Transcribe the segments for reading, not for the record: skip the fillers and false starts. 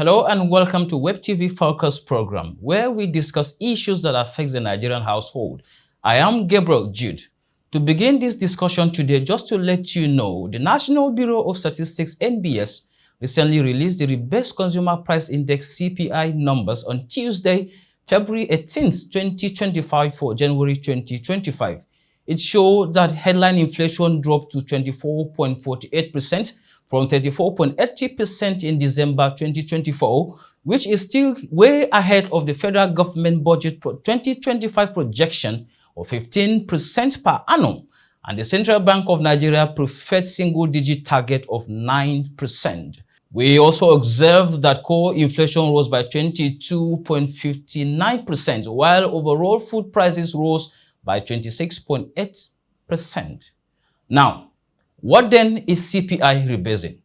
Hello and welcome to Web TV Focus program, where we discuss issues that affect the Nigerian household. I am Gabriel Jude. To begin this discussion today, just to let you know, the National Bureau of Statistics (NBS) recently released the Rebased Consumer Price Index (CPI) numbers on Tuesday, February 18th, 2025 for January 2025. It showed that headline inflation dropped to 24.48% from 34.80% in December 2024, which is still way ahead of the federal government budget 2025 projection of 15% per annum and the Central Bank of Nigeria preferred single-digit target of 9%. We also observed that core inflation rose by 22.59%, while overall food prices rose by 26.8%. Now, what then is CPI rebasing?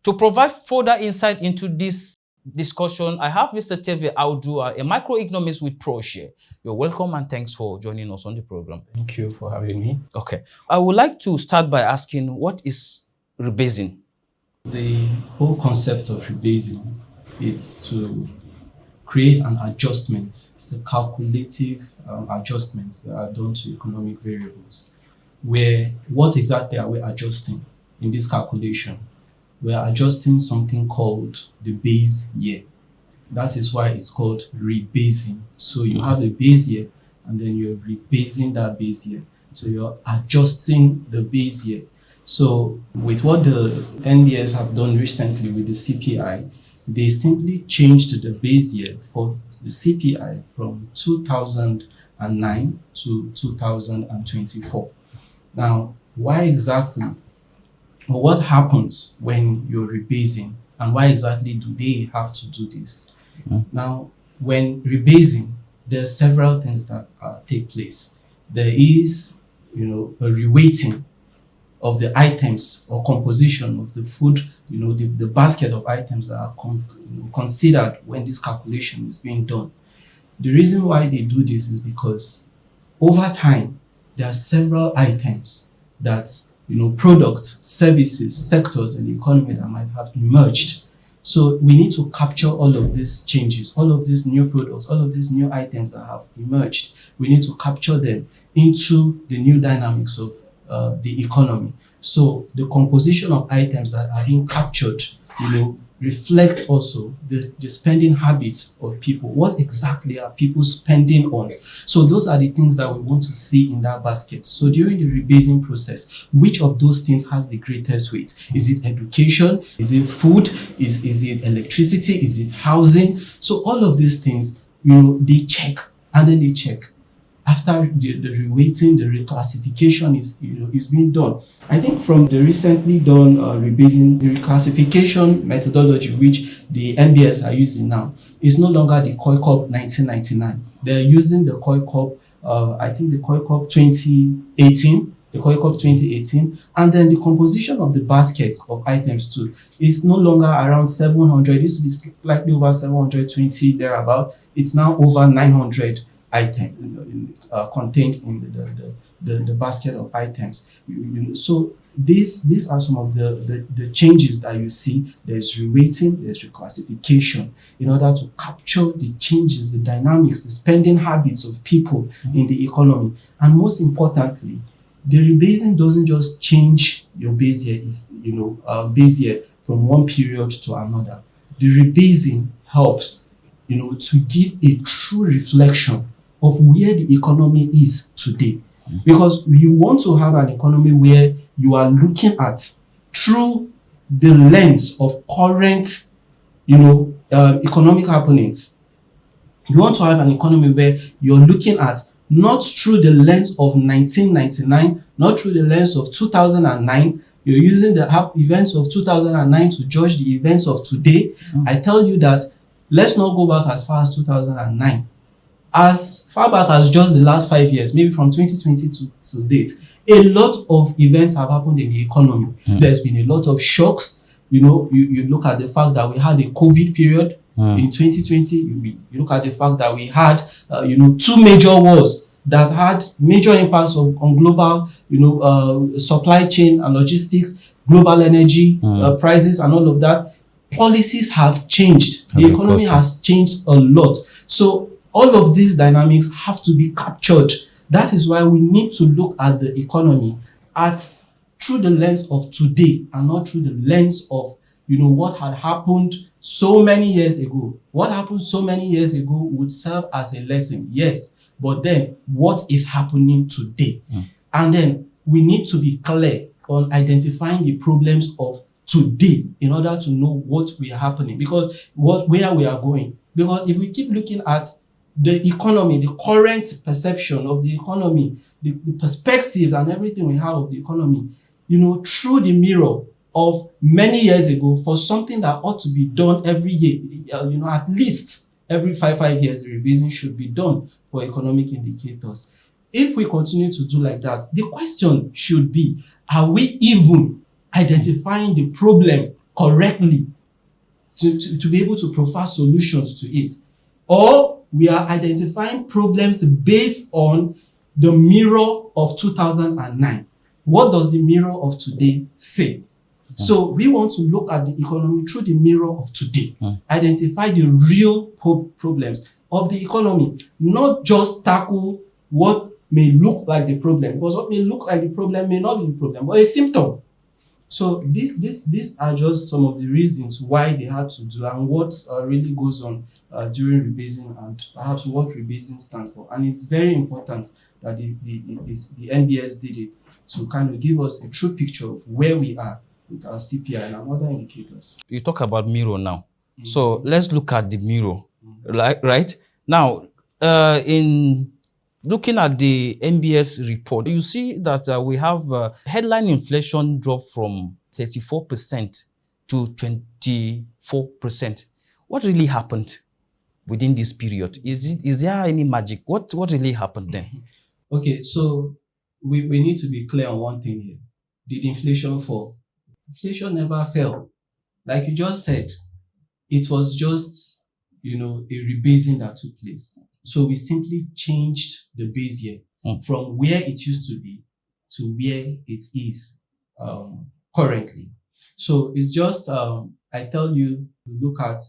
To provide further insight into this discussion, I have Mr. Teve Audua, a microeconomist with ProShare. You're welcome and thanks for joining us on the program. Thank you for having me. Okay. I would like to start by asking, what is rebasing? The whole concept of rebasing is to create an adjustment. It's a calculative adjustments that are done to economic variables. Where what exactly are we adjusting in this calculation? We are adjusting something called the base year. That is why it's called rebasing. So you have a base year and then you're rebasing that base year. So you're adjusting the base year. So with what the NBS have done recently with the CPI, they simply changed the base year for the CPI from 2009 to 2024. Now, why exactly, or what happens when you're rebasing, and why exactly do they have to do this? Now, when rebasing, there are several things that take place. There is, a reweighting of the items or composition of the food, the basket of items that are considered when this calculation is being done. The reason why they do this is because over time, there are several items that, products, services, sectors in the economy that might have emerged. So we need to capture all of these changes, all of these new products, all of these new items that have emerged. We need to capture them into the new dynamics of the economy. So the composition of items that are being captured, reflect also the spending habits of people. What exactly are people spending on? So those are the things that we want to see in that basket. So during the rebasing process, which of those things has the greatest weight? Is it education? Is it food? Is it electricity? Is it housing? So all of these things, they check and then they check. After the reweighting, the reclassification is being done. I think from the recently done rebasing, the reclassification methodology which the NBS are using now is no longer the COICOP 1999. They're using the COICOP, I think the COICOP 2018, and then the composition of the basket of items too is no longer around 700. It used to be slightly over 720 thereabout. It's now over 900 item contained in the basket of items. So these are some of the changes that you see. There's reweighting, there's reclassification in order to capture the changes, the dynamics, the spending habits of people in the economy. And most importantly, the rebasing doesn't just change your base year, base year from one period to another. The rebasing helps, to give a true reflection of where the economy is today. Because you want to have an economy where you are looking at through the lens of current, economic happenings. You want to have an economy where you're looking at not through the lens of 1999, not through the lens of 2009. You're using the events of 2009 to judge the events of today. I tell you that let's not go back as far as 2009. As far back as just the last 5 years, maybe from 2020 to date, a lot of events have happened in the economy. There's been a lot of shocks. You look at the fact that we had a COVID period in 2020. You look at the fact that we had, 2 major wars that had major impacts on global, supply chain and logistics, global energy prices and all of that. Policies have changed. The economy has changed a lot. So all of these dynamics have to be captured. That is why we need to look at the economy through the lens of today and not through the lens of what had happened so many years ago. What happened so many years ago would serve as a lesson, yes, but then what is happening today? And then we need to be clear on identifying the problems of today in order to know what we are happening, because where we are going. Because if we keep looking at the economy, the current perception of the economy, the perspective and everything we have of the economy, through the mirror of many years ago, for something that ought to be done every year, at least every 5 years, the rebasing should be done for economic indicators. If we continue to do like that, the question should be, are we even identifying the problem correctly to be able to provide solutions to it? Or we are identifying problems based on the mirror of 2009. What does the mirror of today say? So we want to look at the economy through the mirror of today, identify the real problems of the economy, not just tackle what may look like the problem, because what may look like the problem may not be the problem, but a symptom. So these are just some of the reasons why they had to do and what really goes on during rebasing and perhaps what rebasing stands for. And it's very important that the NBS did it to kind of give us a true picture of where we are with our CPI and our other indicators. You talk about mirror now. So let's look at the mirror, right? Now, in looking at the NBS report, you see that we have headline inflation dropped from 34% to 24%. What really happened within this period? Is there any magic? What really happened then? Okay, so we need to be clear on one thing here. Did inflation fall? Inflation never fell. Like you just said, it was just, a rebasing that took place. So we simply changed the base year from where it used to be to where it is currently. So it's just, I tell you, look at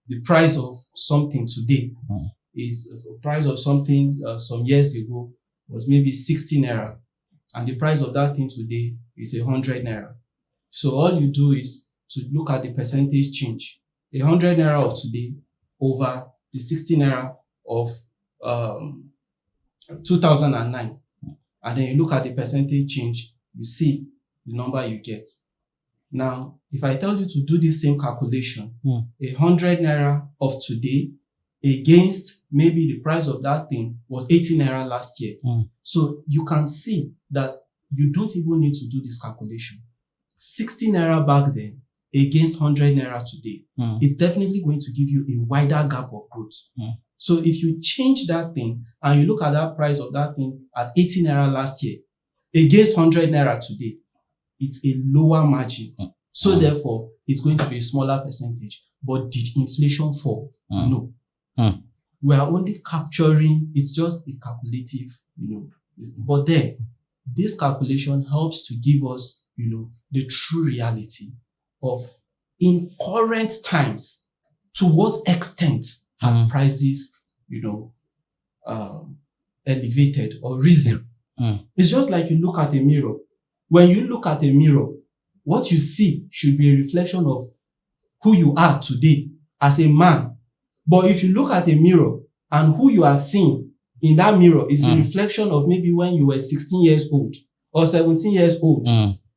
the price of something today is the price of something some years ago was maybe 60 naira. And the price of that thing today is 100 naira. So all you do is to look at the percentage change. 100 naira of today over the 60 naira of 2009. And then you look at the percentage change, you see the number you get. Now, if I tell you to do this same calculation, 100 naira of today against maybe the price of that thing was 80 naira last year. So you can see that you don't even need to do this calculation. 60 naira back then against 100 naira today, it's definitely going to give you a wider gap of growth. So if you change that thing and you look at that price of that thing at 80 naira last year against 100 naira today, it's a lower margin. So therefore, it's going to be a smaller percentage. But did inflation fall? No. We are only capturing, it's just a calculative, But then, this calculation helps to give us, the true reality of, in current times, to what extent have prices, elevated or risen. It's just like you look at a mirror. When you look at a mirror, what you see should be a reflection of who you are today as a man. But if you look at a mirror and who you are seeing in that mirror is a reflection of maybe when you were 16 years old or 17 years old,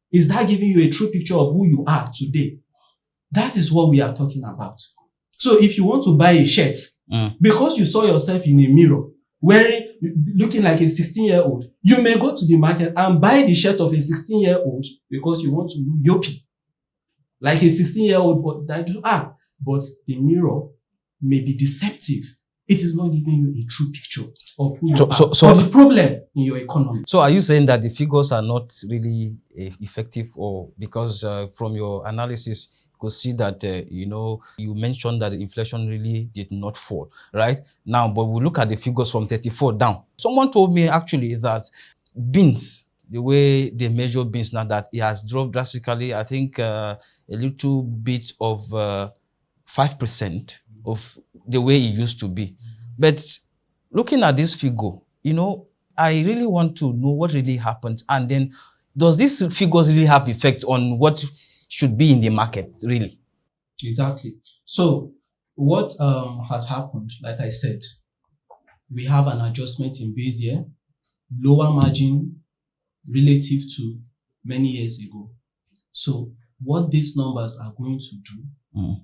is that giving you a true picture of who you are today? That is what we are talking about. So if you want to buy a shirt, because you saw yourself in a mirror, looking like a 16-year-old, you may go to the market and buy the shirt of a 16-year-old because you want to look yoppy. Like a 16-year-old, but the mirror may be deceptive. It is not giving you a true picture of who you are. So the problem in your economy. So are you saying that the figures are not really effective, or because from your analysis, could see that, you mentioned that the inflation really did not fall, right? Now, but we look at the figures from 34 down. Someone told me actually that beans, the way they measure beans now, that it has dropped drastically. I think a little bit of 5% of the way it used to be. But looking at this figure, I really want to know what really happened. And then, does these figures really have effect on what should be in the market, really? Exactly. So what had happened, like I said, we have an adjustment in base year, lower margin relative to many years ago. So what these numbers are going to do,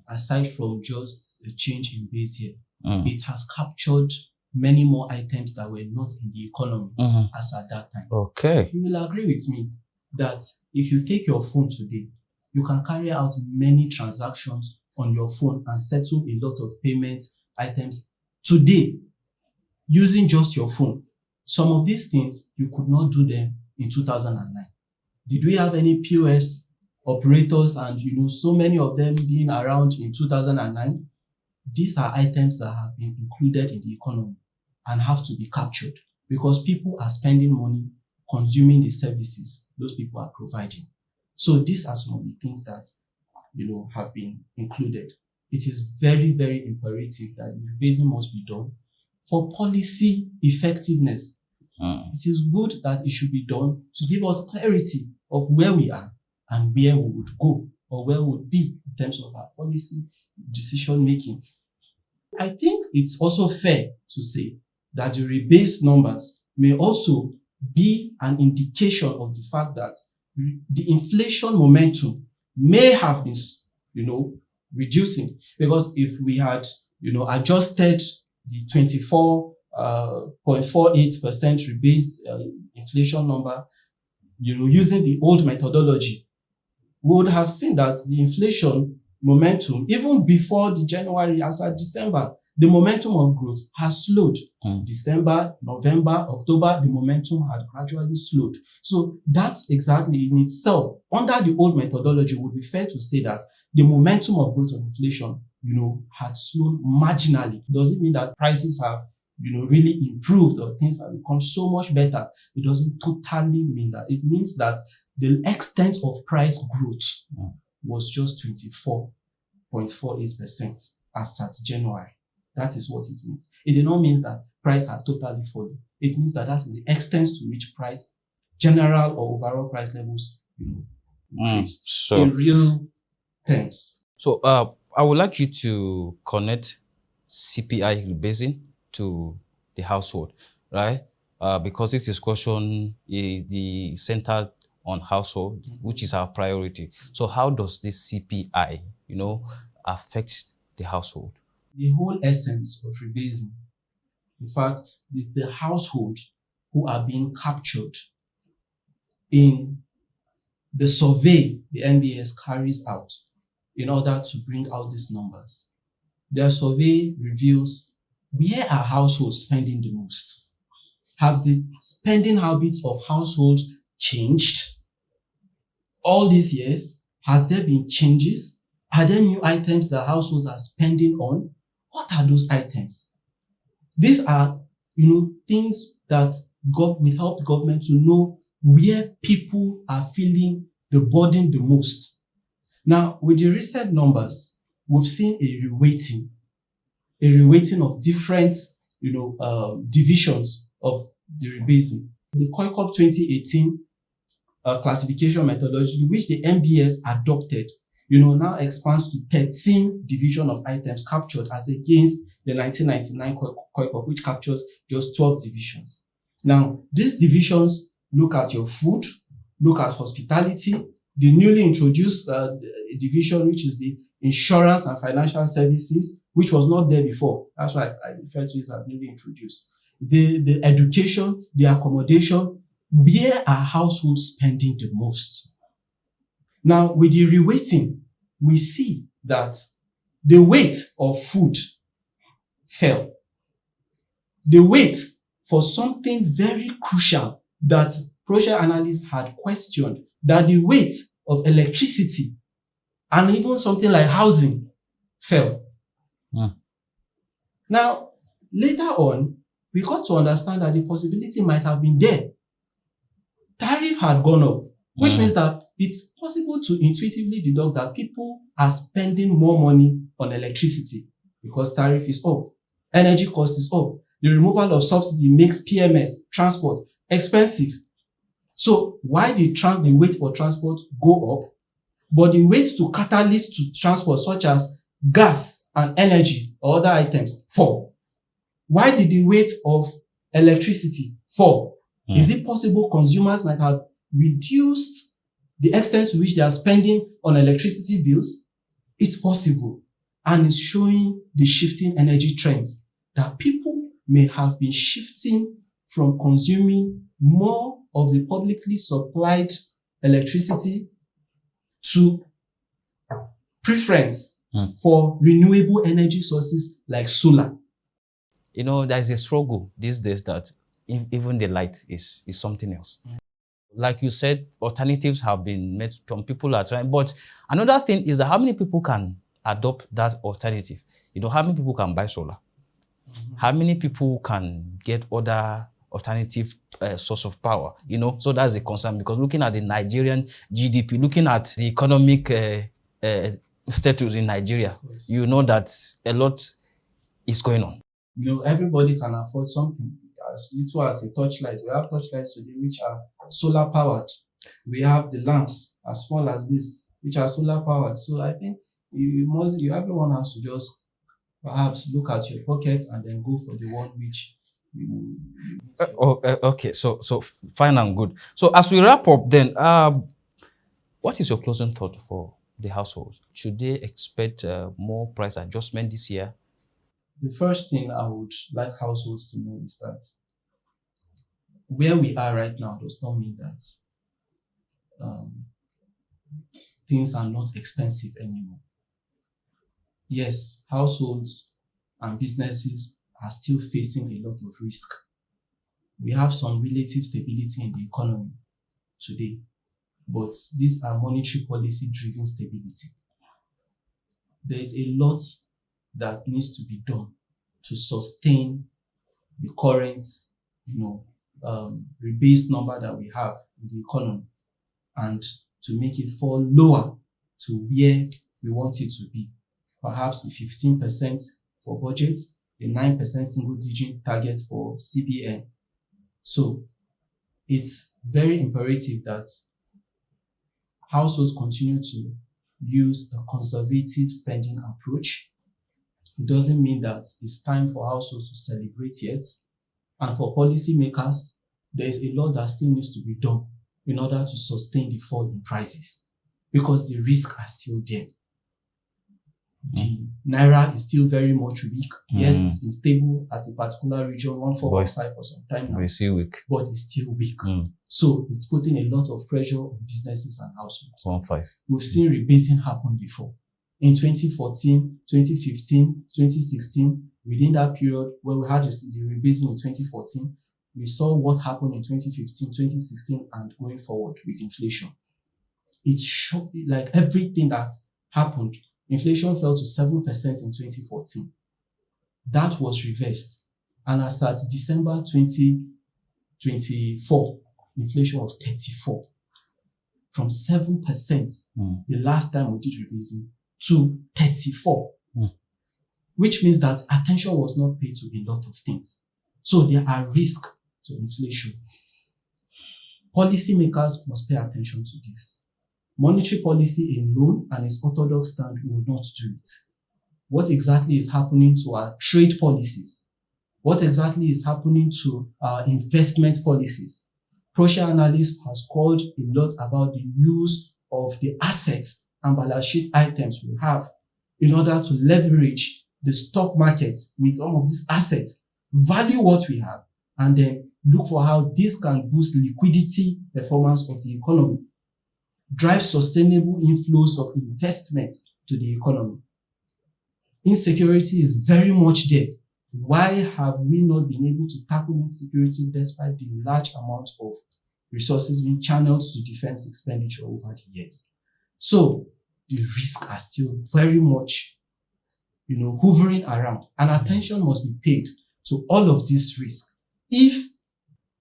aside from just a change in base year, it has captured many more items that were not in the economy as at that time. Okay. You will agree with me that if you take your phone today, you can carry out many transactions on your phone and settle a lot of payment items today using just your phone. Some of these things, you could not do them in 2009. Did we have any POS operators and so many of them being around in 2009? These are items that have been included in the economy and have to be captured because people are spending money consuming the services those people are providing. So these are some of the things that have been included. It is very, very imperative that rebasing must be done for policy effectiveness. It is good that it should be done to give us clarity of where we are and where we would go or where we would be in terms of our policy decision making. I think it's also fair to say that the rebased numbers may also be an indication of the fact that the inflation momentum may have been, reducing, because if we had, adjusted the 24.48% rebased inflation number, using the old methodology, we would have seen that the inflation momentum, even before the January, as at December, the momentum of growth has slowed. December, November, October, the momentum had gradually slowed. So that's exactly in itself, under the old methodology, would be fair to say that the momentum of growth of inflation, had slowed marginally. It doesn't mean that prices have, really improved or things have become so much better. It doesn't totally mean that. It means that the extent of price growth was just 24.48% as at January. That is what it means. It did not mean that price had totally fallen. It means that is the extent to which price, general or overall price levels, increased in real terms. So I would like you to connect CPI rebasing to the household, right? Because this discussion is the centered on household, which is our priority. So how does this CPI, affect the household? The whole essence of rebasing, in fact, is the household who are being captured in the survey the NBS carries out in order to bring out these numbers. Their survey reveals where are households spending the most. Have the spending habits of households changed all these years? Has there been changes? Are there new items that households are spending on? What are those items? These are, things that will help the government to know where people are feeling the burden the most. Now, with the recent numbers, we've seen a reweighting of different, divisions of the rebasing. The COICOP 2018 classification methodology, which the NBS adopted, now expands to 13 division of items captured as against the 1999 COICOP, which captures just 12 divisions. Now, these divisions look at your food, look at hospitality, the newly introduced division, which is the insurance and financial services, which was not there before. That's why I refer to it as newly introduced. The education, the accommodation, where are households spending the most? Now, with the reweighting, we see that the weight of food fell. The weight for something very crucial that project analysts had questioned, that the weight of electricity And even something like housing fell. Mm. Now, later on, we got to understand that the possibility might have been there. Tariff had gone up, which means that it's possible to intuitively deduct that people are spending more money on electricity because tariff is up, energy cost is up. The removal of subsidy makes PMS, transport, expensive. So why did the weight for transport go up, but the weight to catalyst to transport such as gas and energy or other items fall? Why did the weight of electricity fall? Is it possible consumers might have reduced the extent to which they are spending on electricity bills? It's possible, and it's showing the shifting energy trends that people may have been shifting from consuming more of the publicly supplied electricity to preference for renewable energy sources like solar. You know, there's a struggle these days that even the light is something else. Like you said, alternatives have been made. Some people are trying, but another thing is that how many people can adopt that alternative? You know, how many people can buy solar? How many people can get other alternative source of power? You know, so that's a concern, because looking at the Nigerian GDP, looking at the economic status in Nigeria, you know that a lot is going on. You know, everybody can afford something as little as a torchlight. We have torchlights today which are solar powered. We have the lamps as small as this, which are solar powered. So I think everyone has to just perhaps look at your pockets and then go for the one which you okay, so fine and good. So as we wrap up then, what is your closing thought for the households? Should they expect more price adjustment this year? The first thing I would like households to know is that where we are right now does not mean that things are not expensive anymore. Yes, households and businesses are still facing a lot of risk. We have some relative stability in the economy today, but these are monetary policy driven stability. There is a lot that needs to be done to sustain the current, rebased number that we have in the economy, and to make it fall lower to where we want it to be. Perhaps the 15% for budget, the 9% single digit target for CPI. So it's very imperative that households continue to use a conservative spending approach. It doesn't mean that it's time for households to celebrate yet. And for policymakers, there is a lot that still needs to be done in order to sustain the fall in prices, because the risks are still there. The Naira is still very much weak. Yes, it's been stable at a particular region, 1415 for some time now. It's still weak. But it's still weak. So it's putting a lot of pressure on businesses and households. 15. We've seen rebasing happen before. In 2014, 2015, 2016, within that period when we had the rebasing in 2014, we saw what happened in 2015, 2016, and going forward with inflation. It's shocked, like everything that happened. Inflation fell to 7% in 2014. That was reversed. And as at December 2024, inflation was 34. From 7%, the last time we did rebasing, to 34. Which means that attention was not paid to a lot of things. So there are risks to inflation. Policymakers must pay attention to this. Monetary policy alone and its orthodox stand will not do it. What exactly is happening to our trade policies? What exactly is happening to our investment policies? Prussia analyst has called a lot about the use of the assets and balance sheet items we have in order to leverage the stock market with some of these assets, value what we have, and then look for how this can boost liquidity performance of the economy, drive sustainable inflows of investments to the economy. Insecurity is very much there. Why have we not been able to tackle insecurity despite the large amount of resources being channeled to defense expenditure over the years? So the risks are still very much, hovering around, and attention must be paid to all of these risks if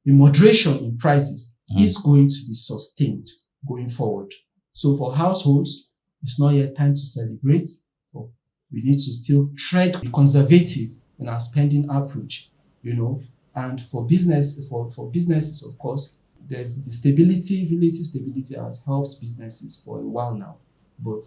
the moderation in prices is going to be sustained going forward. So for households, it's not yet time to celebrate. We need to still tread conservative in our spending approach, and for businesses, of course, there's the stability, relative stability has helped businesses for a while now, but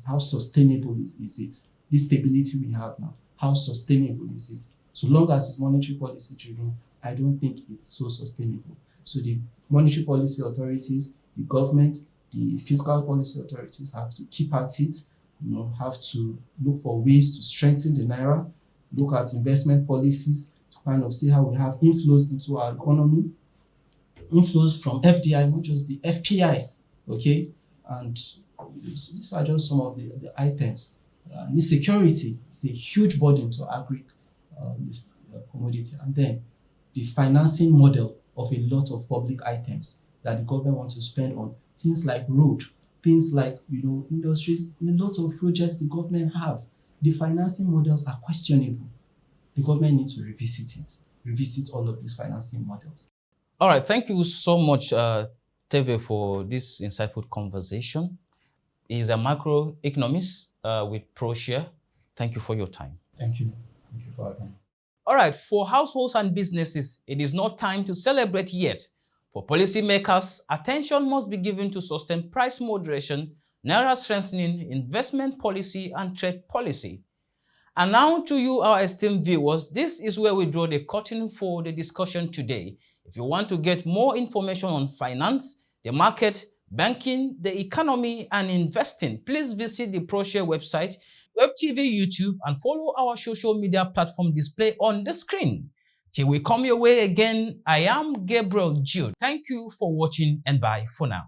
how sustainable is it? This stability we have now, how sustainable is it? So long as it's monetary policy driven, I don't think it's so sustainable. So the monetary policy authorities, the government, the fiscal policy authorities have to keep at it, have to look for ways to strengthen the naira, look at investment policies to kind of see how we have inflows into our economy, inflows from FDI, not just the FPIs, okay? And so these are just some of the items. Insecurity is a huge burden to agri this commodity. And then the financing model of a lot of public items that the government wants to spend on things like road, things like industries, a lot of projects the government have. The financing models are questionable. The government needs to revisit all of these financing models. All right, thank you so much, Teve, for this insightful conversation. He's a macroeconomist with ProShare. Thank you for your time. Thank you. Thank you for having me. All right, for households and businesses, it is not time to celebrate yet. For policymakers, attention must be given to sustain price moderation, naira strengthening, investment policy, and trade policy. And now to you, our esteemed viewers, this is where we draw the curtain for the discussion today. If you want to get more information on finance, the market, banking, the economy, and investing, please visit the ProShare website, WebTV YouTube, and follow our social media platform displayed on the screen. Till we come your way again, I am Gabriel Jude. Thank you for watching and bye for now.